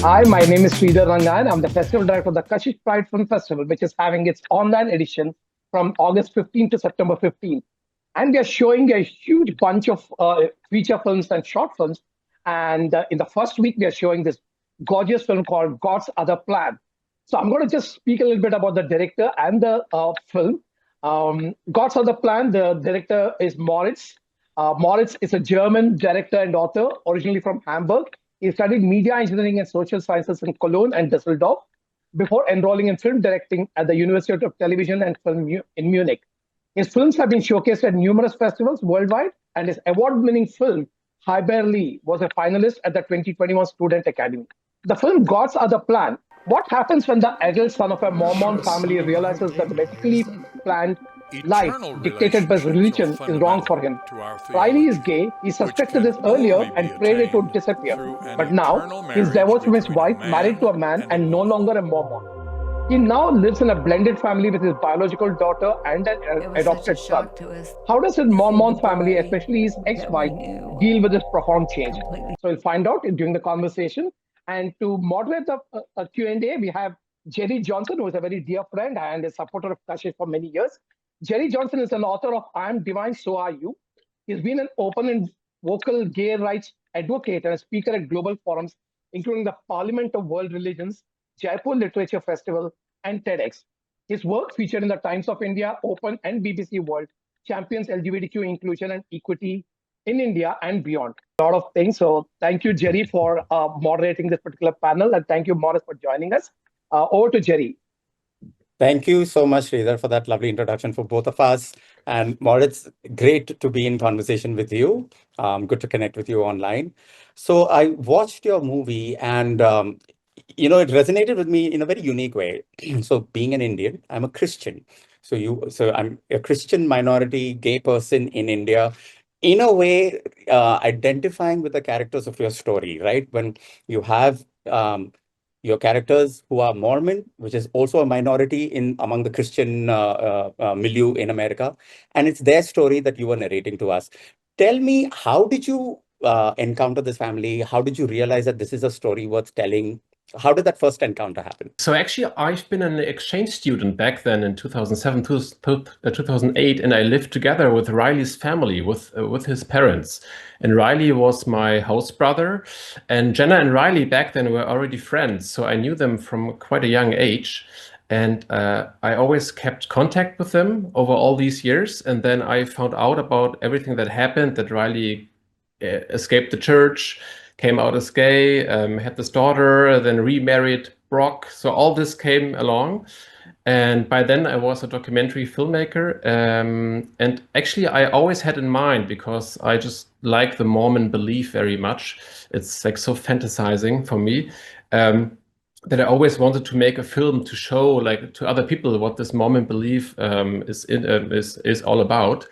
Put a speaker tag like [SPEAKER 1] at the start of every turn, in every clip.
[SPEAKER 1] Hi, my name is Sridhar Rangan. I'm the festival director of the KASHISH Pride Film Festival, which is having its online edition from August 15th to September 15th. And we are showing a huge bunch of feature films and short films. And in the first week, we are showing this gorgeous film called God's Other Plan. So I'm going to just speak a little bit about the director and the film. God's Other Plan, the director is Moritz. Moritz is a German director and author, originally from Hamburg. He studied media engineering and social sciences in Cologne and Düsseldorf before enrolling in film directing at the University of Television and Film in Munich. His films have been showcased at numerous festivals worldwide, and his award-winning film, Hyberli, was a finalist at the 2021 Student Academy. The film God's Other Plan. What happens when the adult son of a Mormon family realizes that the meticulously planned life dictated by religion is wrong for him? Riley is gay. He suspected this earlier and prayed it would disappear. But now he's divorced from his wife, married to a man, and no longer a Mormon. He now lives in a blended family with his biological daughter and an adopted son. How does his Mormon family, especially his ex-wife, deal with this profound change? So we'll find out during the conversation. And to moderate the Q&A, we have Jerry Johnson, who is a very dear friend and a supporter of Kashish for many years. Jerry Johnson is an author of I Am Divine, So Are You. He's been an open and vocal gay rights advocate and a speaker at global forums, including the Parliament of World Religions, Jaipur Literature Festival, and TEDx. His work featured in the Times of India, Open, and BBC World champions LGBTQ inclusion and equity in India and beyond. A lot of things. So thank you, Jerry, for moderating this particular panel. And thank you, Morris, for joining us. Over to Jerry.
[SPEAKER 2] Thank you so much, Sridhar, for that lovely introduction for both of us. And Moritz, great to be in conversation with you. Good to connect with you online. So I watched your movie and, it resonated with me in a very unique way. So being an Indian, I'm a Christian. So I'm a Christian minority gay person in India. In a way, identifying with the characters of your story, right? When you have your characters who are Mormon, which is also a minority among the Christian milieu in America. And it's their story that you were narrating to us. Tell me, how did you encounter this family? How did you realize that this is a story worth telling? How did that first encounter happen?
[SPEAKER 3] So actually, I've been an exchange student back then in 2007, 2008, and I lived together with Riley's family, with his parents. And Riley was my host brother. And Jenna and Riley back then were already friends, so I knew them from quite a young age. And I always kept contact with them over all these years. And then I found out about everything that happened, that Riley escaped the church, came out as gay, had this daughter, then remarried Brock. So all this came along. And by then I was a documentary filmmaker. And actually I always had in mind, because I just like the Mormon belief very much. It's like so fantasizing for me, that I always wanted to make a film to show like to other people what this Mormon belief is all about.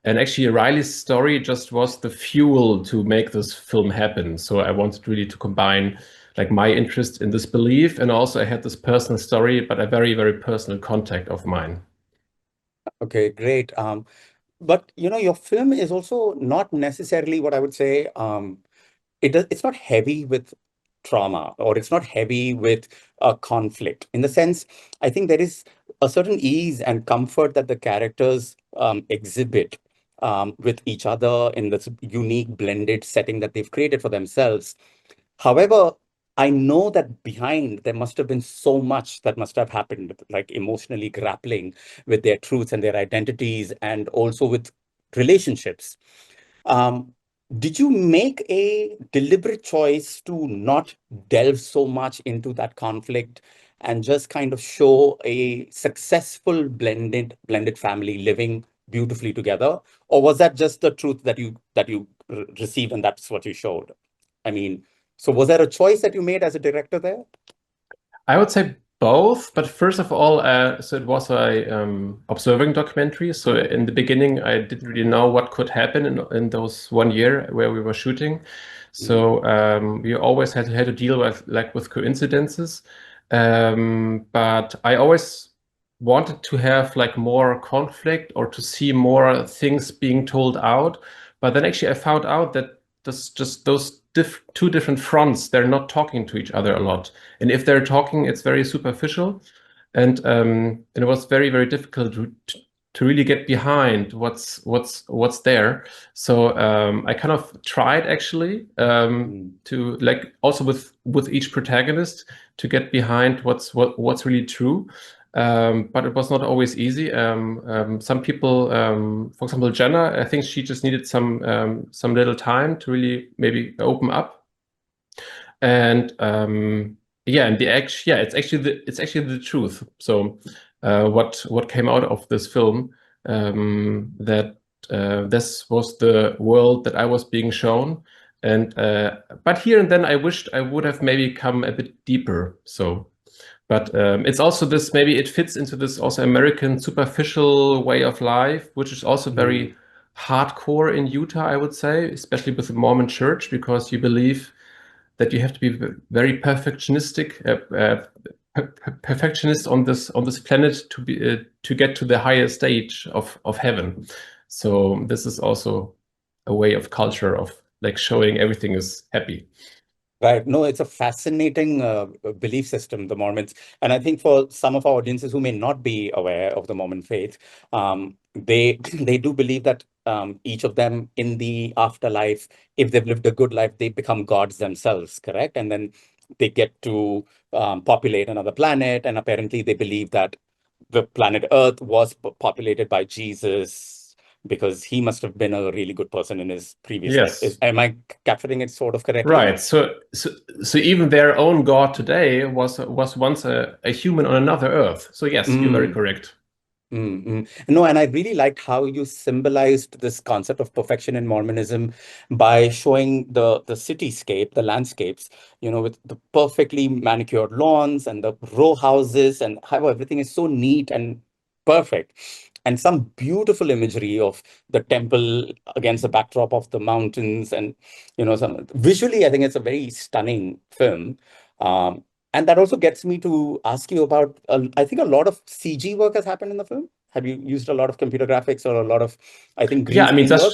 [SPEAKER 3] And actually, Riley's story just was the fuel to make this film happen. So I wanted really to combine like my interest in this belief, and also I had this personal story, but a very, very personal contact of mine.
[SPEAKER 2] Okay, great. But your film is also not necessarily what I would say. It's not heavy with trauma, or it's not heavy with conflict. In the sense, I think there is a certain ease and comfort that the characters exhibit with each other in this unique blended setting that they've created for themselves. However, I know that behind there must have been so much that must have happened, like emotionally grappling with their truths and their identities, and also with relationships. Did you make a deliberate choice to not delve so much into that conflict and just kind of show a successful blended family living beautifully together? Or was that just the truth that you received and that's what you showed? I mean, so was there a choice that you made as a director there?
[SPEAKER 3] I would say both, but first of all, so it was a observing documentary. So in the beginning, I didn't really know what could happen in those 1 year where we were shooting. So we always had to deal with coincidences. But I always wanted to have like more conflict, or to see more things being told out. But then actually I found out that just those two different fronts. They're not talking to each other a lot, and if they're talking, it's very superficial, and it was very, very difficult to really get behind what's there. So I kind of tried actually to, like, also with each protagonist, to get behind what's really true. But it was not always easy. Some people, for example, Jenna, I think she just needed some little time to really maybe open up. And yeah, and it's actually the truth. So what came out of this film, that this was the world that I was being shown. And but here and then I wished I would have maybe come a bit deeper. So. But it's also this, maybe it fits into this also American superficial way of life, which is also very hardcore in Utah, I would say, especially with the Mormon church, because you believe that you have to be very perfectionistic, perfectionist on this planet to get to the higher stage of heaven. So this is also a way of culture of like showing everything is happy.
[SPEAKER 2] Right. No, it's a fascinating belief system, the Mormons. And I think for some of our audiences who may not be aware of the Mormon faith, they do believe that each of them in the afterlife, if they've lived a good life, they become gods themselves, correct? And then they get to populate another planet. And apparently they believe that the planet Earth was populated by Jesus, because he must have been a really good person in his previous life. Am I capturing it sort of correctly?
[SPEAKER 3] Right. So even their own God today was once a human on another Earth. So yes, you're very correct.
[SPEAKER 2] No, and I really liked how you symbolized this concept of perfection in Mormonism by showing the cityscape, the landscapes, with the perfectly manicured lawns and the row houses, and how everything is so neat and perfect. And some beautiful imagery of the temple against the backdrop of the mountains. And, visually, I think it's a very stunning film. And that also gets me to ask you about, I think a lot of CG work has happened in the film. Have you used a lot of computer graphics or a lot of, I think, green screen work?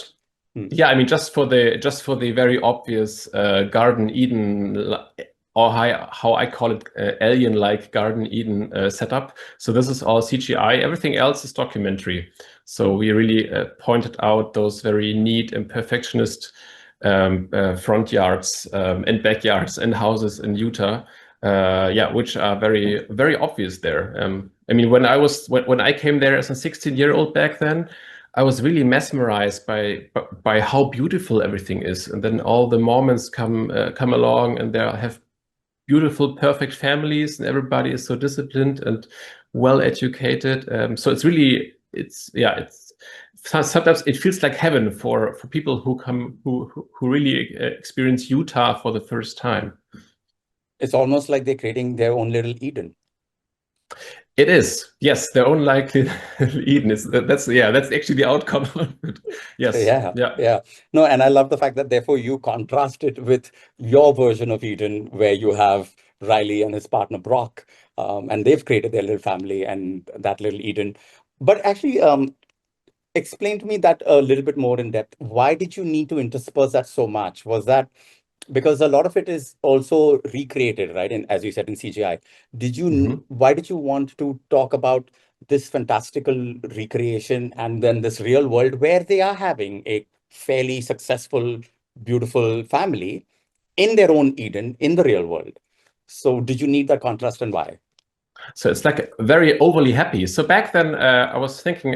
[SPEAKER 3] Yeah, I mean, just for the very obvious Garden Eden, or how I call it, alien-like Garden Eden setup. So this is all CGI. Everything else is documentary. So we really pointed out those very neat and perfectionist front yards and backyards and houses in Utah. Which are very, very obvious there. I mean, when I came there as a 16-year-old back then, I was really mesmerized by how beautiful everything is. And then all the Mormons come along, and they have beautiful, perfect families, and everybody is so disciplined and well educated. So it's really, sometimes it feels like heaven for people who really experience Utah for the first time.
[SPEAKER 2] It's almost like they're creating their own little Eden.
[SPEAKER 3] It is, yes, their own likely Eden. That's actually the outcome of it. Yes.
[SPEAKER 2] Yeah. No, and I love the fact that therefore you contrast it with your version of Eden, where you have Riley and his partner Brock, and they've created their little family and that little Eden. But actually, explain to me that a little bit more in depth. Why did you need to intersperse that so much? Was that because a lot of it is also recreated, right? And as you said, in CGI, why did you want to talk about this fantastical recreation and then this real world where they are having a fairly successful, beautiful family in their own Eden in the real world? So did you need that contrast, and why?
[SPEAKER 3] So it's like very overly happy. So back then I was thinking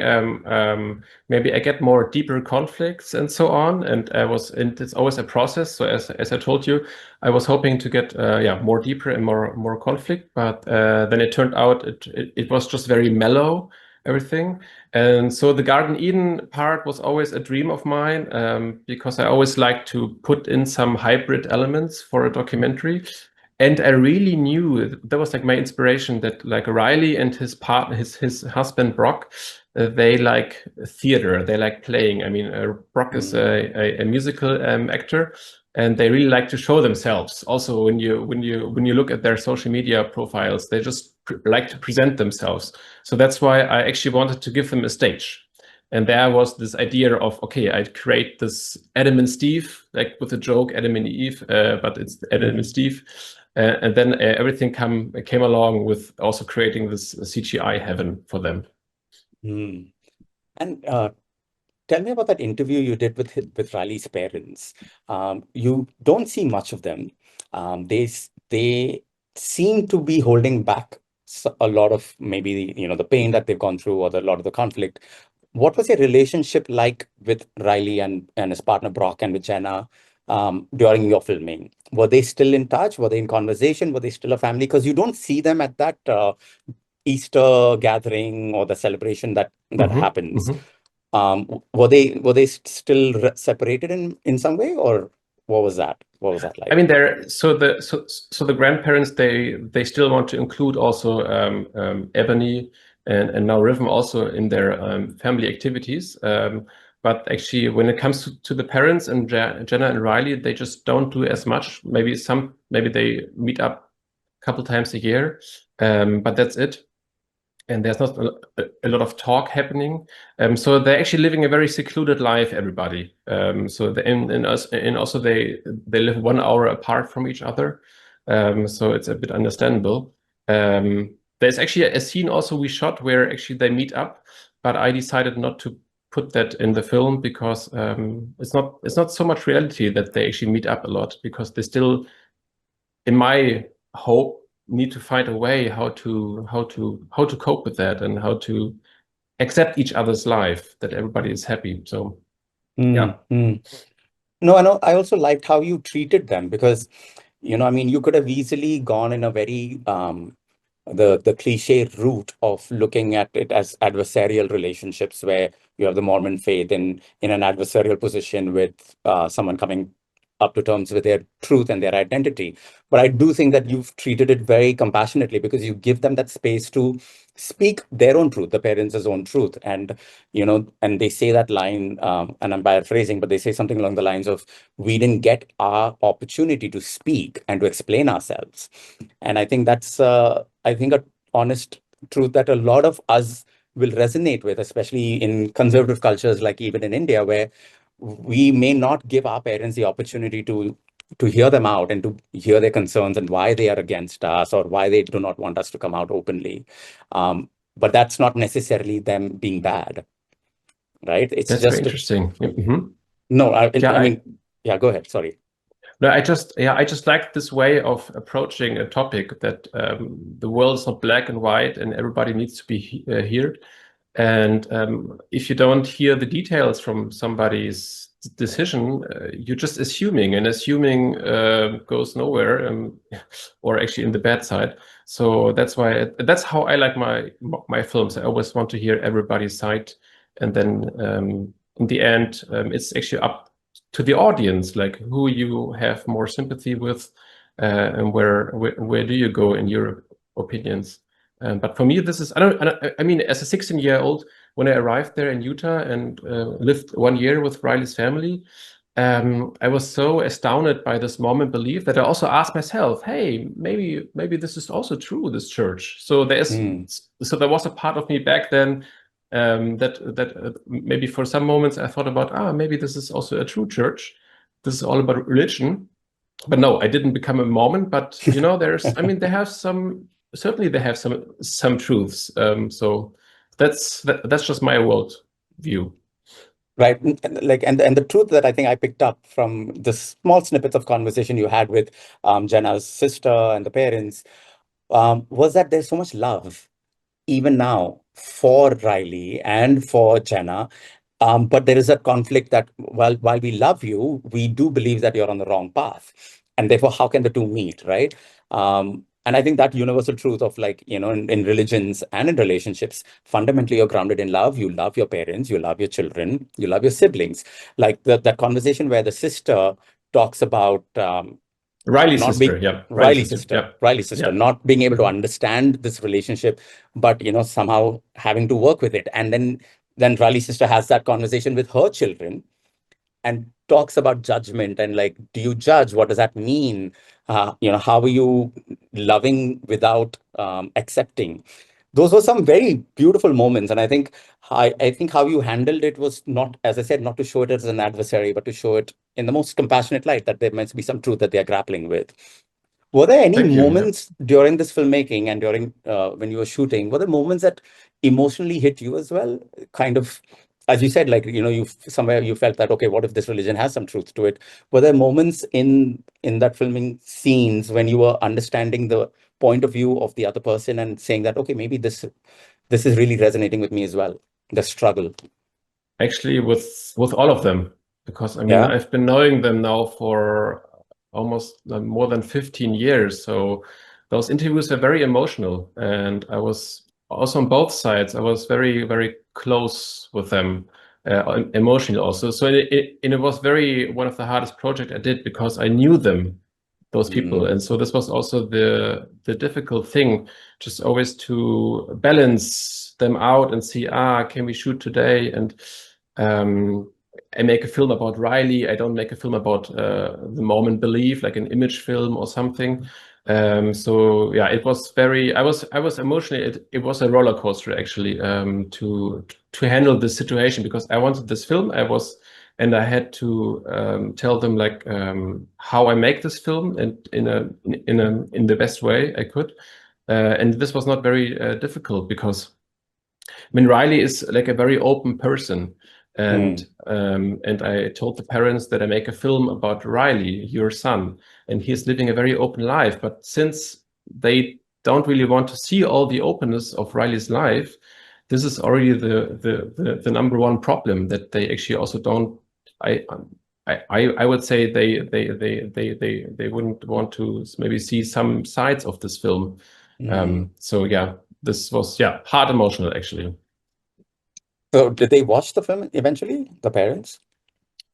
[SPEAKER 3] maybe I get more deeper conflicts and so on. And it's always a process. So as I told you, I was hoping to get more deeper and more conflict. But then it turned out it was just very mellow, everything. And so the Garden Eden part was always a dream of mine, because I always like to put in some hybrid elements for a documentary. And I really knew that was like my inspiration, that like Riley and his partner, his husband Brock, they like theater, they like playing. I mean, Brock is a musical actor, and they really like to show themselves. Also, when you look at their social media profiles, they just like to present themselves. So that's why I actually wanted to give them a stage. And there was this idea of, okay, I'd create this Adam and Steve, like with the joke Adam and Eve, but it's Adam and Steve. And then everything came along with also creating this CGI heaven for them.
[SPEAKER 2] And tell me about that interview you did with Riley's parents. You don't see much of them. They seem to be holding back a lot of maybe the pain that they've gone through, or a lot of the conflict. What was your relationship like with Riley and his partner Brock and with Jenna during your filming? Were they still in touch? Were they in conversation? Were they still a family? Because you don't see them at that Easter gathering or the celebration that happens. Were they still separated in some way, or what was that? What was that like?
[SPEAKER 3] I mean, so the grandparents, they still want to include also Ebony and now Riven also in their family activities. But actually, when it comes to the parents and Jenna and Riley, they just don't do as much. Maybe they meet up a couple times a year, but that's it. And there's not a lot of talk happening. So they're actually living a very secluded life, everybody. So also they live 1 hour apart from each other. So it's a bit understandable. There's actually a scene also we shot where actually they meet up, but I decided not to put that in the film because it's not so much reality that they actually meet up a lot, because they still, in my hope, need to find a way how to cope with that and how to accept each other's life, that everybody is happy. So yeah.
[SPEAKER 2] No, I know. I also liked how you treated them, because I mean, you could have easily gone in a very the cliche route of looking at it as adversarial relationships, where you have the Mormon faith in an adversarial position with someone coming up to terms with their truth and their identity. But I do think that you've treated it very compassionately, because you give them that space to speak their own truth, the parents' own truth. And, and they say that line, and I'm paraphrasing, but they say something along the lines of, we didn't get our opportunity to speak and to explain ourselves. And I think that's, a honest truth that a lot of us will resonate with, especially in conservative cultures, like even in India, where we may not give our parents the opportunity to hear them out and to hear their concerns and why they are against us, or why they do not want us to come out openly. But that's not necessarily them being bad, right? It's
[SPEAKER 3] that's
[SPEAKER 2] just
[SPEAKER 3] very interesting.
[SPEAKER 2] No, I mean, yeah, go ahead. Sorry.
[SPEAKER 3] No, I just like this way of approaching a topic, that the world is not black and white and everybody needs to be heard. And if you don't hear the details from somebody's decision, you're just assuming, and assuming goes nowhere, or actually in the bad side. So that's how I like my films. I always want to hear everybody's side, and then in the end, it's actually up to the audience, like who you have more sympathy with, and where do you go in your opinions. But for me, this is, I mean, as a 16-year-old, when I arrived there in Utah and lived 1 year with Riley's family, I was so astounded by this Mormon belief that I also asked myself, hey, maybe this is also true, this church. So there was a part of me back then that maybe for some moments I thought about, maybe this is also a true church. This is all about religion. But no, I didn't become a Mormon. But there's, I mean, they have some truths. So that's just my world view.
[SPEAKER 2] Right. And the truth that I think I picked up from the small snippets of conversation you had with Jenna's sister and the parents was that there's so much love even now for Riley and for Jenna. But there is a conflict that while we love you, we do believe that you're on the wrong path. And therefore, how can the two meet, right? And I think that universal truth of, like, in religions and in relationships, fundamentally, you're grounded in love. You love your parents, you love your children, you love your siblings. Like that conversation where the sister talks about
[SPEAKER 3] Riley's sister,
[SPEAKER 2] Riley's sister, not being able to understand this relationship, but somehow having to work with it. And then Riley's sister has that conversation with her children and talks about judgment and, like, do you judge? What does that mean? How are you loving without accepting? those were some very beautiful moments. And I think how you handled it was not, as I said, not to show it as an adversary, but to show it in the most compassionate light, that there must be some truth that they are grappling with. Were there any
[SPEAKER 3] Thank you.
[SPEAKER 2] moments during this filmmaking and during when you were shooting, were there moments that emotionally hit you as well? Kind of, as you said, like, you somewhere you felt that, okay, what if this religion has some truth to it? Were there moments in that filming scenes when you were understanding the point of view of the other person and saying that, okay, maybe this is really resonating with me as well, the struggle?
[SPEAKER 3] Actually, with all of them, because I mean,
[SPEAKER 2] Yeah.
[SPEAKER 3] I've been knowing them now for almost more than 15 years. So those interviews are very emotional, and I was also on both sides. I was very, very close with them, emotionally also. So it was one of the hardest projects I did, because I knew them, those people, and so this was also the difficult thing, just always to balance them out and see, can we shoot today? And I make a film about Riley. I don't make a film about the Mormon belief, like an image film or something. So yeah, it was very. I was emotionally. It was a roller coaster, actually, to handle this situation, because I wanted this film. And I had to tell them, like, how I make this film, and in the best way I could. And this was not very difficult, because I mean, Riley is like a very open person. And I told the parents that I make a film about Riley, your son, and he's living a very open life. But since they don't really want to see all the openness of Riley's life, this is already the number one problem, that they actually also don't. I would say they wouldn't want to maybe see some sides of this film. So yeah, this was hard emotional, actually.
[SPEAKER 2] So did they watch the film eventually, the parents?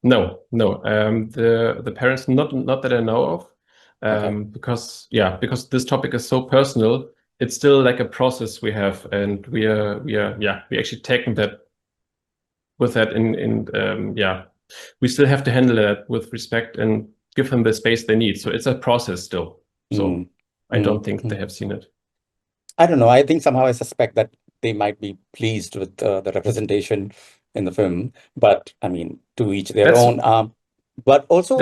[SPEAKER 3] No. The parents, not that I know of,
[SPEAKER 2] Okay.
[SPEAKER 3] because this topic is so personal. It's still like a process we have, and we actually taken that with that we still have to handle that with respect and give them the space they need. So it's a process still. So I don't think they have seen it.
[SPEAKER 2] I don't know. I think somehow I suspect that they might be pleased with the representation in the film, but I mean, to each their own. But also,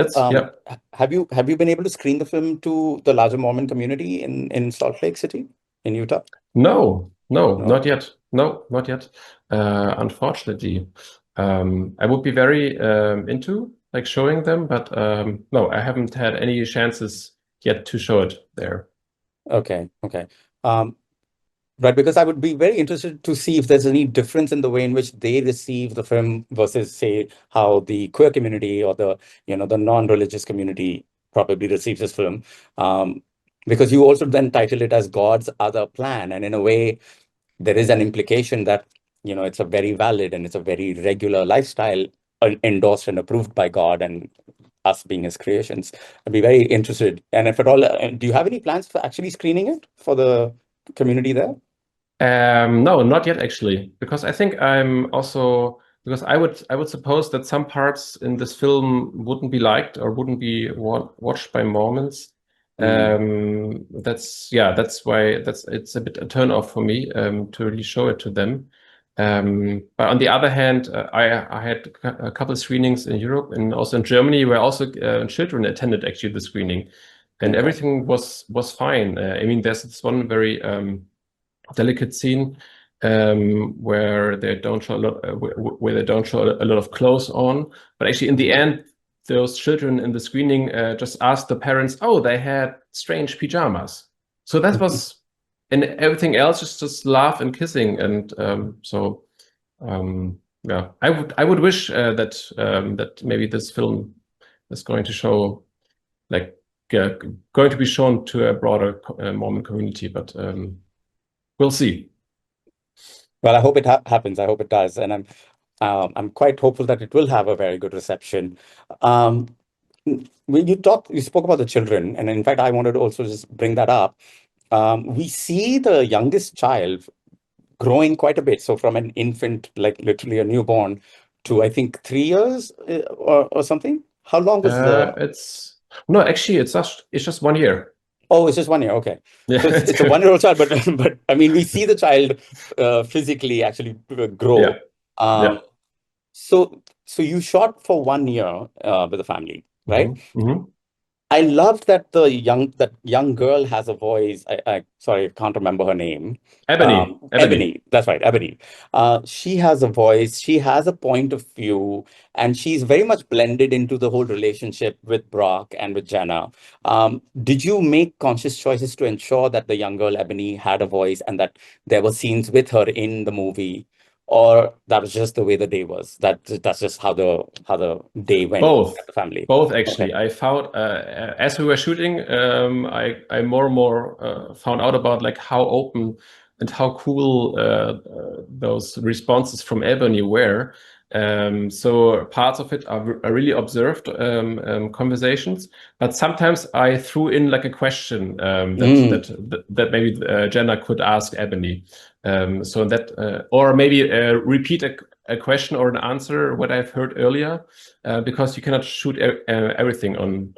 [SPEAKER 2] have you been able to screen the film to the larger Mormon community in Salt Lake City, in Utah?
[SPEAKER 3] No, not yet. No, not yet. Unfortunately, I would be very into like showing them, but no, I haven't had any chances yet to show it there.
[SPEAKER 2] Okay. Right, because I would be very interested to see if there's any difference in the way in which they receive the film versus, say, how the queer community or the non-religious community probably receives this film. Because you also then title it as God's Other Plan, and in a way, there is an implication that it's a very valid and it's a very regular lifestyle endorsed and approved by God and us being His creations. I'd be very interested. And if at all, do you have any plans for actually screening it for the community there?
[SPEAKER 3] No, not yet, actually, because I think because I would suppose that some parts in this film wouldn't be liked or wouldn't be watched by Mormons. That's why it's a bit a turn off for me to really show it to them. But on the other hand, I had a couple of screenings in Europe and also in Germany, where also children attended actually the screening, and everything was fine. I mean, there's this one very delicate scene where they don't show a lot of clothes on, but actually in the end, those children in the screening just asked the parents, they had strange pajamas. So that was, and everything else is just laugh and kissing, and I would wish that maybe this film is going to show, like, going to be shown to a broader Mormon community, but we'll see.
[SPEAKER 2] Well, I hope it happens. I hope it does, and I'm quite hopeful that it will have a very good reception. When you spoke about the children, and in fact, I wanted to also just bring that up. We see the youngest child growing quite a bit. So from an infant, like literally a newborn, to I think 3 years or something. How long was
[SPEAKER 3] actually it's just 1 year.
[SPEAKER 2] Oh, it's just 1 year. Okay.
[SPEAKER 3] Yeah,
[SPEAKER 2] So it's a
[SPEAKER 3] good.
[SPEAKER 2] 1-year-old child, but I mean, we see the child physically actually grow.
[SPEAKER 3] Yeah, yeah.
[SPEAKER 2] So you shot for 1 year with the family, right?
[SPEAKER 3] Hmm.
[SPEAKER 2] I loved that that young girl has a voice. Sorry, I can't remember her name.
[SPEAKER 3] Ebony.
[SPEAKER 2] Ebony, that's right, Ebony. She has a voice, she has a point of view, and she's very much blended into the whole relationship with Brock and with Jenna. Did you make conscious choices to ensure that the young girl Ebony had a voice and that there were scenes with her in the movie? Or that was just the way the day was? That's just how the day went
[SPEAKER 3] Both,
[SPEAKER 2] at the family.
[SPEAKER 3] both
[SPEAKER 2] Okay.
[SPEAKER 3] actually. I found as we were shooting, I more and more found out about like how open and how cool those responses from Ebony were. So parts of it are really observed conversations, but sometimes I threw in like a question that maybe Jenna could ask Ebony. So that or maybe repeat a question or an answer what I've heard earlier. Because you cannot shoot everything on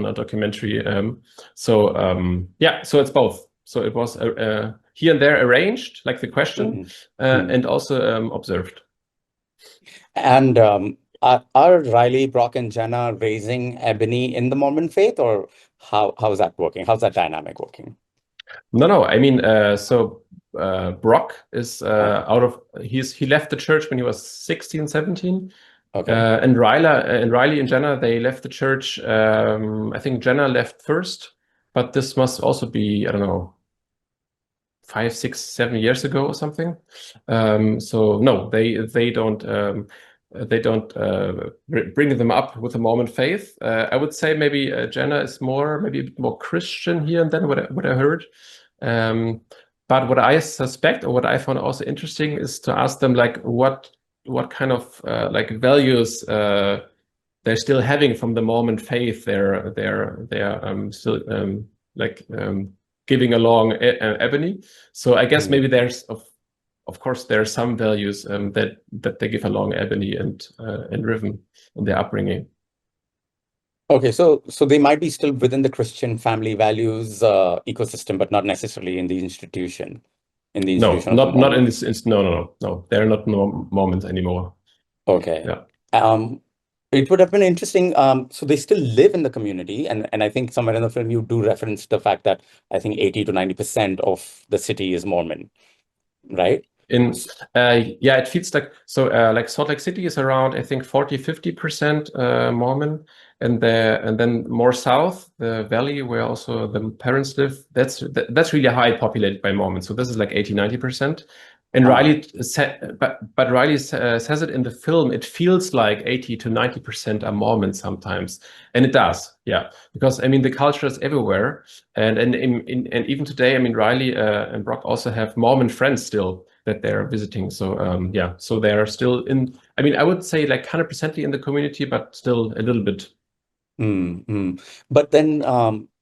[SPEAKER 3] a documentary. Yeah, so it's both. So it was here and there arranged, like the question, and also observed.
[SPEAKER 2] And are Riley, Brock, and Jenna raising Ebony in the Mormon faith, or how's that working? How's that dynamic working?
[SPEAKER 3] No. I mean, Brock is he left the church when he was 16, 17.
[SPEAKER 2] Okay.
[SPEAKER 3] And Riley and Jenna, they left the church. I think Jenna left first, but this must also be, I don't know, 5, 6, 7 years ago or something. So no, they don't bring them up with the Mormon faith. I would say maybe Jenna is maybe a bit more Christian here and then what I heard. But what I suspect or what I found also interesting is to ask them like what kind of like values they're still having from the Mormon faith. They're still like giving along Ebony. So I guess maybe there's of course there are some values that they give along Ebony and Riven in their upbringing.
[SPEAKER 2] Okay, so they might be still within the Christian family values ecosystem, but not necessarily in the institution.
[SPEAKER 3] No,
[SPEAKER 2] of the
[SPEAKER 3] not
[SPEAKER 2] Mormon.
[SPEAKER 3] in this. No. They're not Mormons anymore.
[SPEAKER 2] Okay.
[SPEAKER 3] Yeah.
[SPEAKER 2] It would have been interesting. So they still live in the community, and I think somewhere in the film you do reference the fact that I think 80 to 90% of the city is Mormon, right?
[SPEAKER 3] Yeah, it feels like so. Like Salt Lake City is around I think 40-50% Mormon, and then more south, the valley where also the parents live, that's really high populated by Mormons. So this is like 80-90%. And Riley but Riley says it in the film. It feels like 80 to 90% are Mormon sometimes, and it does, yeah, because I mean the culture is everywhere, and even today, I mean Riley and Brock also have Mormon friends still that they're visiting. So yeah, so they're still in. I mean, I would say like 100% in the community, but still a little bit.
[SPEAKER 2] But then,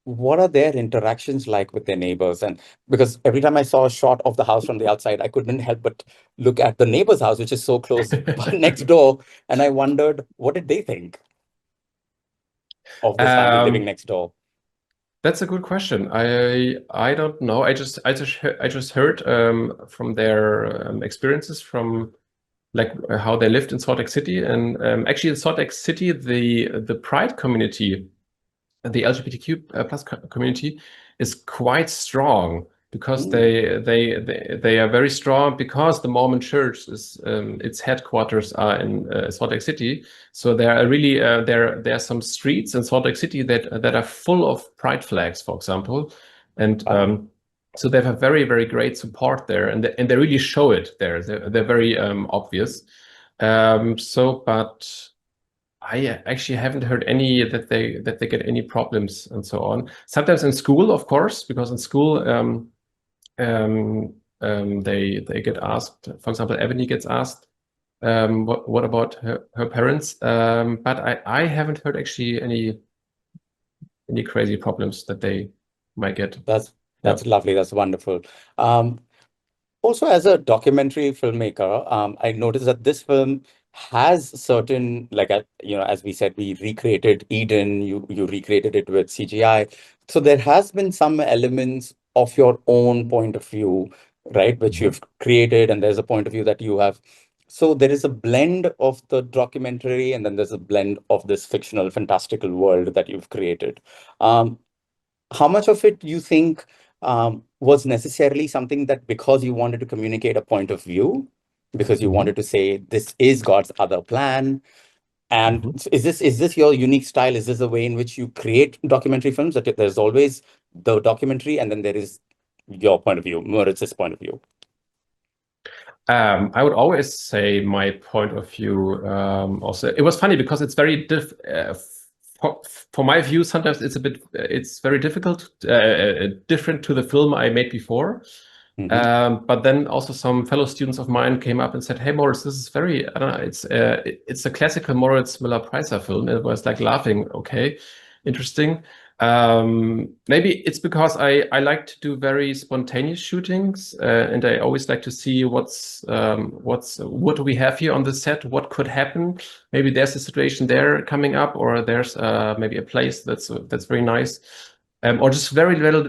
[SPEAKER 2] what are their interactions like with their neighbors? And because every time I saw a shot of the house from the outside, I couldn't help but look at the neighbor's house, which is so close next door. And I wondered, what did they think of this family living next door?
[SPEAKER 3] That's a good question. I don't know. I just heard from their experiences from like how they lived in Salt Lake City, and actually in Salt Lake City, the Pride community, the LGBTQ plus community, is quite strong because they are very strong because the Mormon Church is its headquarters are in Salt Lake City. So there are really there are some streets in Salt Lake City that are full of pride flags, for example, and so they have a very, very great support there, and they really show it there. They're very obvious. But I actually haven't heard any that they get any problems and so on. Sometimes in school, of course, because in school they get asked. For example, Ebony gets asked, "What about her parents?" But I haven't heard actually any crazy problems that they might get.
[SPEAKER 2] That's lovely. That's wonderful. Also, as a documentary filmmaker, I noticed that this film has certain, like, as we said, we recreated Eden, you recreated it with CGI. So there has been some elements of your own point of view, right, which you've created, and there's a point of view that you have. So there is a blend of the documentary, and then there's a blend of this fictional, fantastical world that you've created. How much of it you think was necessarily something that because you wanted to communicate a point of view, because you wanted to say this is God's other plan? And is this your unique style? Is this the way in which you create documentary films, that there's always the documentary and then there is your point of view, Moritz's point of view?
[SPEAKER 3] I would always say my point of view. Also, it was funny because it's very for my view, sometimes it's very difficult, different to the film I made before. But then also some fellow students of mine came up and said, "Hey, Moritz, this is very, I don't know, it's a classical Moritz Mueller-Preisser film." It was like laughing, okay, interesting. Maybe it's because I like to do very spontaneous shootings, and I always like to see what do we have here on the set, what could happen. Maybe there's a situation there coming up, or there's maybe a place that's very nice. Or just very little.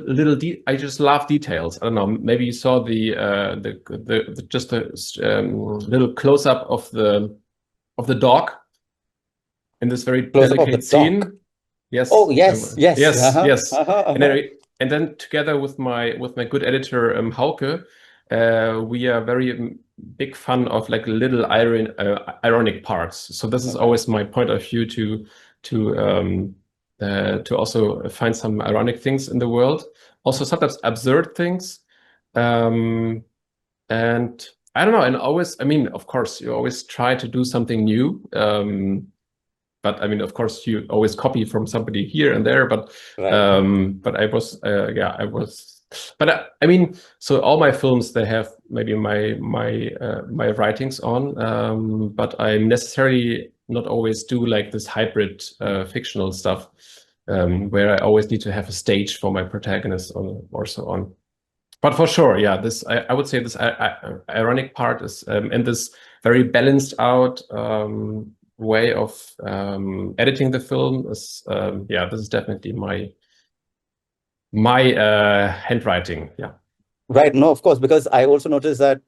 [SPEAKER 3] I just love details. I don't know. Maybe you saw the just a little close up of the dog in this very delicate scene. Yes.
[SPEAKER 2] Oh yes, yes,
[SPEAKER 3] yes. And then together with my good editor Hauke, we are very big fan of like little ironic parts. So this is always my point of view to also find some ironic things in the world, also sometimes absurd things, and I don't know. And always, I mean, of course, you always try to do something new, but I mean, of course, you always copy from somebody here and there. But I was, But I mean, so all my films, they have maybe my writings on, but I necessarily not always do like this hybrid fictional stuff, where I always need to have a stage for my protagonist or so on. But for sure, yeah, this I would say this ironic part is and this very balanced out way of editing the film is yeah, this is definitely my handwriting. Yeah.
[SPEAKER 2] Right. No, of course, because I also noticed that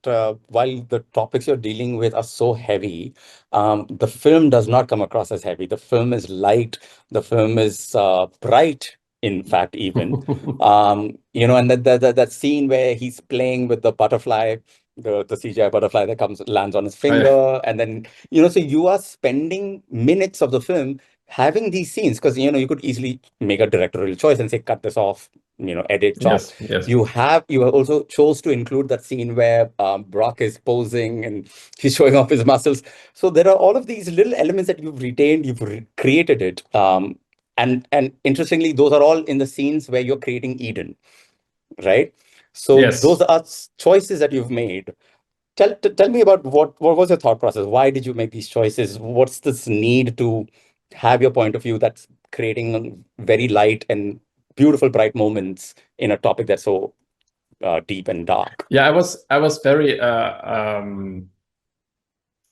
[SPEAKER 2] while the topics you're dealing with are so heavy, the film does not come across as heavy. The film is light. The film is bright, in fact, even. And that scene where he's playing with the butterfly, the CGI butterfly that lands on his finger. And then, so you are spending minutes of the film having these scenes, because, you could easily make a directorial choice and say, cut this off, edit, chop.
[SPEAKER 3] Yes.
[SPEAKER 2] You also chose to include that scene where Brock is posing and he's showing off his muscles. So there are all of these little elements that you've retained, you've created it. And interestingly, those are all in the scenes where you're creating Eden, right? So those are choices that you've made. Tell me about what was your thought process? Why did you make these choices? What's this need to have your point of view that's creating very light and beautiful, bright moments in a topic that's so deep and dark?
[SPEAKER 3] Yeah, I was very I don't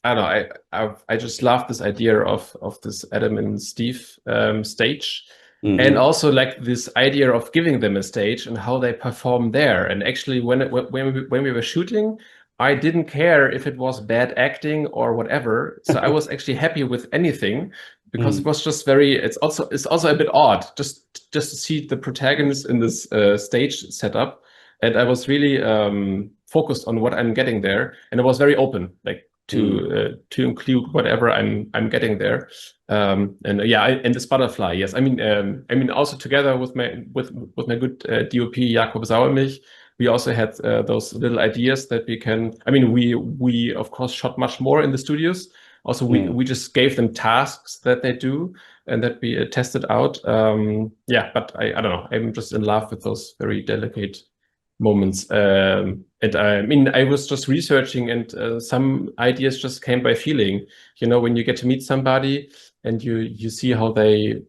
[SPEAKER 3] know. I just love this idea of this Adam and Steve stage, and also like this idea of giving them a stage and how they perform there. And actually, when we were shooting, I didn't care if it was bad acting or whatever. So I was actually happy with anything, because it was just very. It's also a bit odd just to see the protagonist in this stage setup, and I was really focused on what I'm getting there, and it was very open, like to include whatever I'm getting there. And yeah, and this butterfly, yes. I mean also together with my good DOP Jakob Sauermilch, we also had those little ideas that we can. I mean, we of course shot much more in the studios. Also, we just gave them tasks that they do and that we tested out. Yeah, but I don't know. I'm just in love with those very delicate moments. And I mean, I was just researching, and some ideas just came by feeling. When you get to meet somebody and you see how they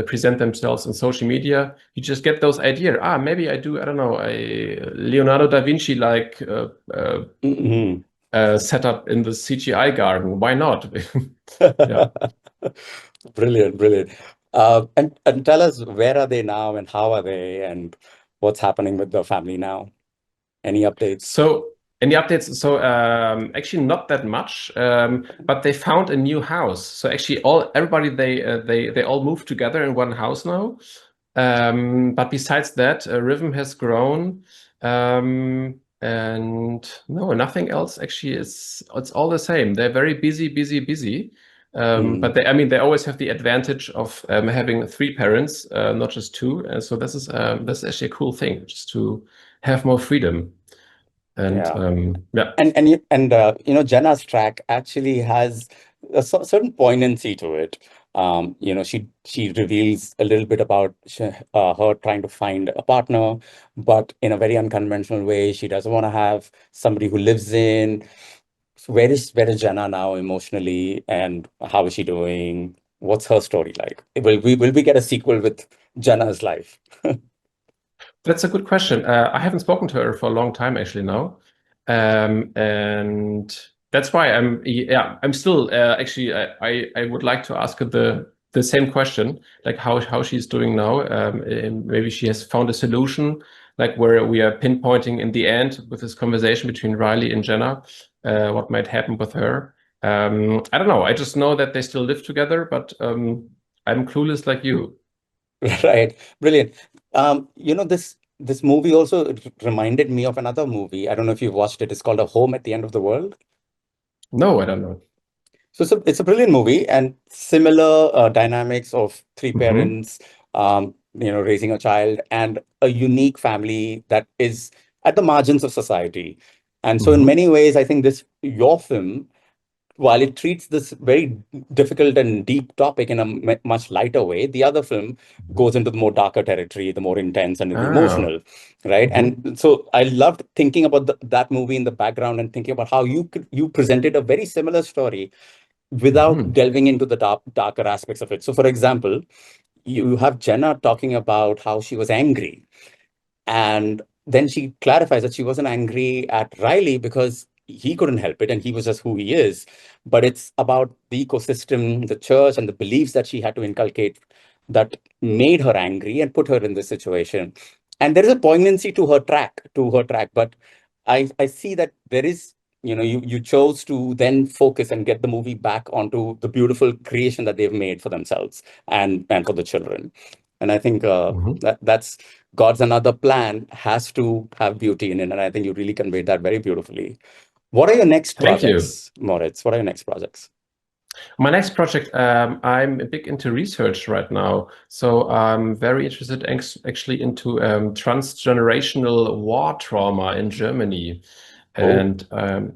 [SPEAKER 3] present themselves on social media, you just get those ideas. Maybe I do. I don't know. Leonardo da Vinci, like set up in the CGI garden. Why not? Yeah.
[SPEAKER 2] Brilliant, brilliant. And tell us, where are they now and how are they and what's happening with the family now? Any updates?
[SPEAKER 3] So any updates? So actually not that much, but they found a new house. So actually everybody they all moved together in one house now. But besides that, Rhythm has grown, and no, nothing else. Actually, it's all the same. They're very busy, busy, busy. But I mean, they always have the advantage of having three parents, not just two. And so this is actually a cool thing, just to have more freedom. And
[SPEAKER 2] Yeah.
[SPEAKER 3] yeah.
[SPEAKER 2] Jenna's track actually has a certain poignancy to it. She reveals a little bit about her trying to find a partner, but in a very unconventional way. She doesn't want to have somebody who lives in. So where is Jenna now emotionally, and how is she doing? What's her story like? Will we get a sequel with Jenna's life?
[SPEAKER 3] That's a good question. I haven't spoken to her for a long time actually now. And that's why I'm still actually I would like to ask her the same question, like how she's doing now. And maybe she has found a solution, like where we are pinpointing in the end with this conversation between Riley and Jenna, what might happen with her. I don't know. I just know that they still live together, but I'm clueless like you.
[SPEAKER 2] Right. Brilliant. This movie also reminded me of another movie. I don't know if you've watched it. It's called A Home at the End of the World.
[SPEAKER 3] No, I don't know.
[SPEAKER 2] So it's a brilliant movie, and similar dynamics of three parents, raising a child, and a unique family that is at the margins of society. And so in many ways, I think your film, while it treats this very difficult and deep topic in a much lighter way, the other film goes into the more darker territory, the more intense and the emotional, right? And so I loved thinking about that movie in the background and thinking about how you presented a very similar story without delving into the darker aspects of it. So, for example, you have Jenna talking about how she was angry, and then she clarifies that she wasn't angry at Riley because he couldn't help it and he was just who he is. But it's about the ecosystem, the church, and the beliefs that she had to inculcate that made her angry and put her in this situation. And there is a poignancy to her track, but I see that there is, you chose to then focus and get the movie back onto the beautiful creation that they've made for themselves and for the children. And I think that's God's another plan has to have beauty in it. And I think you really conveyed that very beautifully. What are your next projects, Moritz? What are your next projects?
[SPEAKER 3] My next project, I'm a big into research right now. So I'm very interested actually into transgenerational war trauma in Germany. And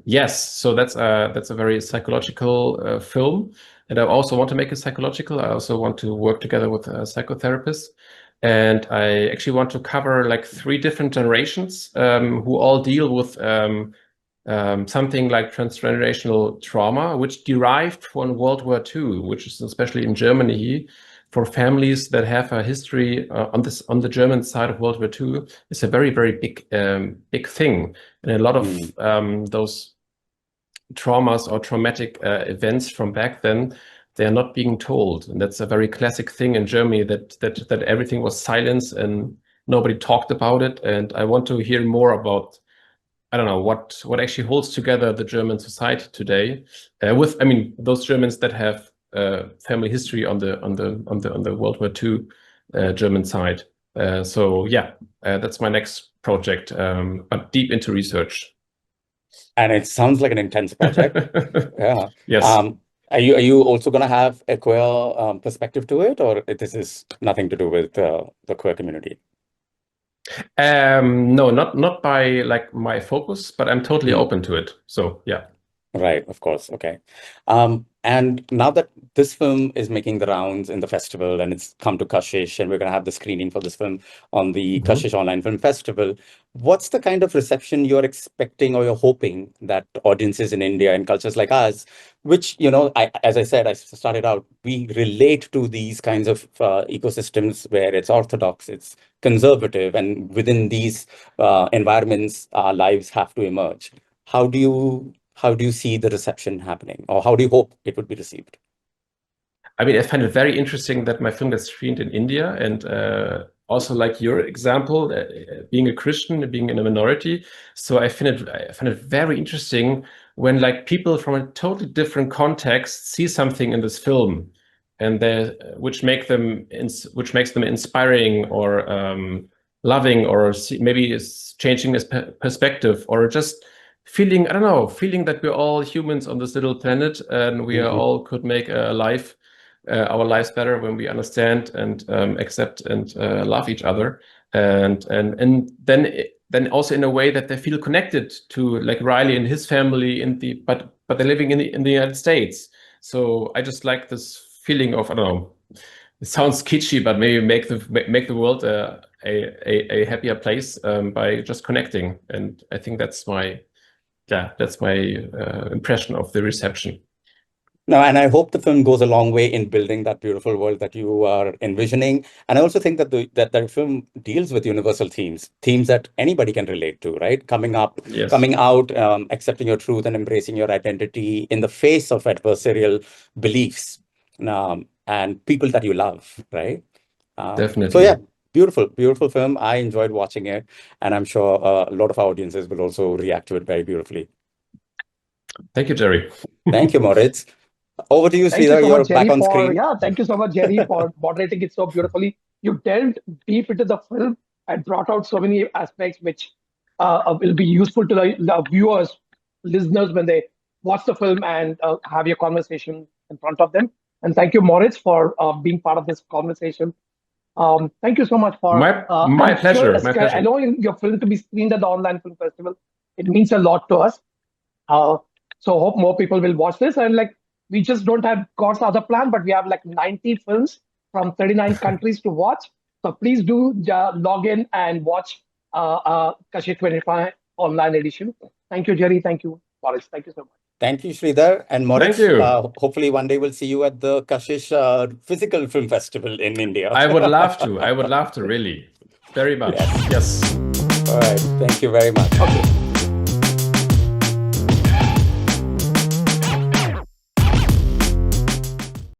[SPEAKER 3] yes, so that's a very psychological film. And I also want to make it psychological. I also want to work together with psychotherapists. And I actually want to cover like 3 different generations who all deal with something like transgenerational trauma, which derived from World War II, which is especially in Germany for families that have a history on the German side of World War II. It's a very, very big thing, and a lot of those traumas or traumatic events from back then, they are not being told, and that's a very classic thing in Germany that everything was silenced and nobody talked about it. And I want to hear more about, I don't know, what actually holds together the German society today, I mean, those Germans that have family history on the World War II German side. So yeah, that's my next project, but deep into research.
[SPEAKER 2] And it sounds like an intense project. Yeah.
[SPEAKER 3] Yes.
[SPEAKER 2] Are you also going to have a queer perspective to it, or this is nothing to do with the queer community?
[SPEAKER 3] No, not by like my focus, but I'm totally open to it. So yeah.
[SPEAKER 2] Right, of course. Okay. And now that this film is making the rounds in the festival and it's come to KASHISH, and we're going to have the screening for this film on the KASHISH Online Film Festival, what's the kind of reception you're expecting or you're hoping that audiences in India and cultures like ours, which, as I said, I started out, we relate to these kinds of ecosystems where it's orthodox, it's conservative, and within these environments, our lives have to emerge. How do how do you see the reception happening, or how do you hope it would be received?
[SPEAKER 3] I mean, I find it very interesting that my film gets screened in India, and also like your example, being a Christian, being in a minority. So I find it very interesting when like people from a totally different context see something in this film, and which makes them inspiring or loving, or maybe is changing his perspective, or just feeling that we're all humans on this little planet, and we all could make our lives better when we understand and accept and love each other, and then also in a way that they feel connected to like Riley and his family but they're living in the United States. So I just like this feeling of, I don't know, it sounds kitschy, but maybe make the world a happier place by just connecting. And I think that's my impression of the reception.
[SPEAKER 2] No, and I hope the film goes a long way in building that beautiful world that you are envisioning. And I also think that the film deals with universal themes that anybody can relate to, right? Coming out, accepting your truth and embracing your identity in the face of adversarial beliefs, and people that you love, right?
[SPEAKER 3] Definitely.
[SPEAKER 2] So yeah, beautiful film. I enjoyed watching it, and I'm sure a lot of our audiences will also react to it very beautifully.
[SPEAKER 3] Thank you, Jerry.
[SPEAKER 2] Thank you, Moritz. Over to you, Sridhar. You're back on screen.
[SPEAKER 1] Yeah, thank you so much, Jerry, for moderating it so beautifully. You delved deep into the film and brought out so many aspects which will be useful to the viewers, listeners, when they watch the film and have your conversation in front of them. And thank you, Moritz, for being part of this conversation. Thank you so much for
[SPEAKER 3] my pleasure.
[SPEAKER 1] I know your film to be screened at the online film festival. It means a lot to us. So hope more people will watch this. And like, we just don't have God's other plan, but we have like 90 films from 39 countries to watch. So please do log in and watch KASHISH 25 online edition. Thank you, Jerry. Thank you, Moritz. Thank you so much.
[SPEAKER 2] Thank you, Sridhar. And Moritz,
[SPEAKER 3] thank you.
[SPEAKER 2] Hopefully one day we'll see you at the KASHISH physical film festival in India.
[SPEAKER 3] I would love to. Really. Very much. Yes.
[SPEAKER 2] All right. Thank you very much.
[SPEAKER 1] Okay.